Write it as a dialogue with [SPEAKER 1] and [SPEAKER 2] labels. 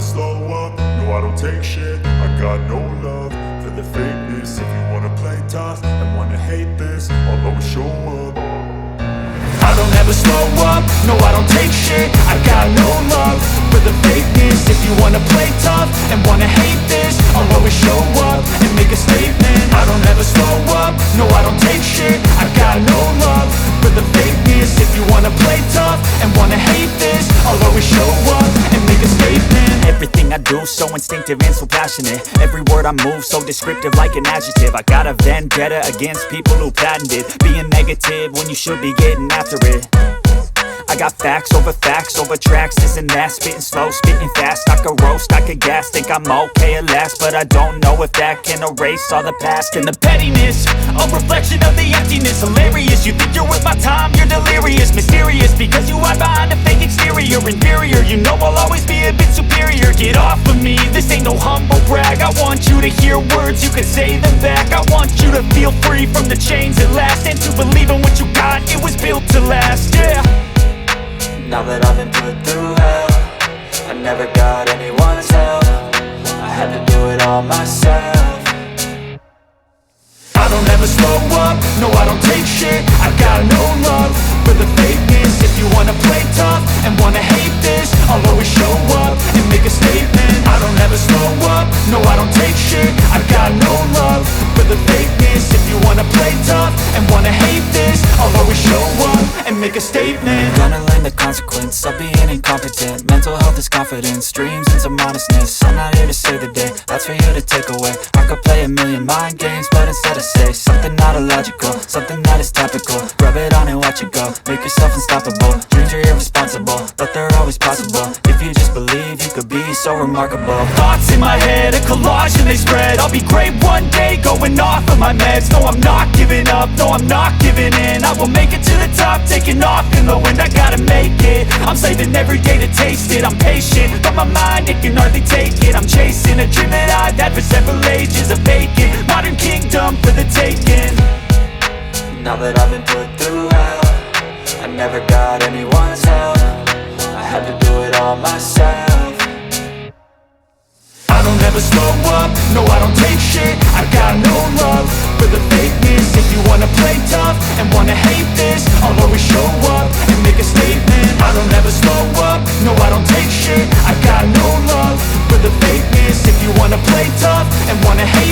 [SPEAKER 1] slow up, no I don't take shit. I got no love for the fakeness. If you wanna play tough and wanna hate this, I'll always show up. I don't ever slow up, no I don't take shit. I got no love for the fakeness. If you wanna play tough and wanna hate this, I'll always show up and make a statement. I don't ever slow up, no I don't take shit. I got no love for the fakeness. If you wanna play tough and wanna hate this, I'll always show up and make a statement.
[SPEAKER 2] Everything I do so instinctive and so passionate. Every word I move so descriptive like an adjective. I got a vendetta against people who patented being negative when you should be getting after it. I got facts over tracks, this and that. Spitting slow, spitting fast, I could roast, I could gas. Think I'm okay at last, but I don't know if that can erase all the past. And the pettiness, a reflection of the emptiness. Hilarious, you think you're worth my time, you're delirious. Mysterious, because you hide behind a fake exterior. Inferior, you know I'll always be a bit superior. Get off of me, this ain't no humble brag. I want you to hear words, you can say them back. I want you to feel free from the chains at last, and to believe in what you got, it was built to last, yeah.
[SPEAKER 3] Now that I've been put through hell, I never got anyone's help. I had to do it all myself.
[SPEAKER 1] I don't ever slow up, no I don't take shit. I got no love for the fakeness. If you wanna play tough and wanna hate this, I'll always show up and make a statement. I don't ever slow up, no I don't take shit. I got no love for the fakeness. If you wanna play tough and wanna hate this, I'll always show up and make a statement.
[SPEAKER 3] Gonna learn the consequence of being incompetent. Mental health is confidence, dreams and some honestness. I'm not here to save the day, that's for you to take away. I could play a million mind games, but instead I say something not illogical, something that is topical. Rub it on and watch it go, make yourself unstoppable. Dreams are irresponsible, but they're always possible. If you just believe, you could be so remarkable.
[SPEAKER 2] Thoughts in my head, a collage and they spread. I'll be great one day, going off of my meds. No, I'm not giving up, no, I'm not giving in. I will make it to the top, taking off in the wind. I gotta make it, I'm saving every day to taste it. I'm patient, but my mind, it can hardly take it. I'm chasing a dream that I've had for several ages. A vacant, modern kingdom for the taking.
[SPEAKER 3] Now that I've been put through hell, I never got anyone's help. I had to do it all myself.
[SPEAKER 1] I don't ever slow up, no I don't take shit. I got no love for the fakeness. If you wanna play tough and wanna hate this, I'll always show up and make a statement. I don't ever slow up, no I don't take shit. I got no love for the fakeness. If you wanna play tough and wanna hate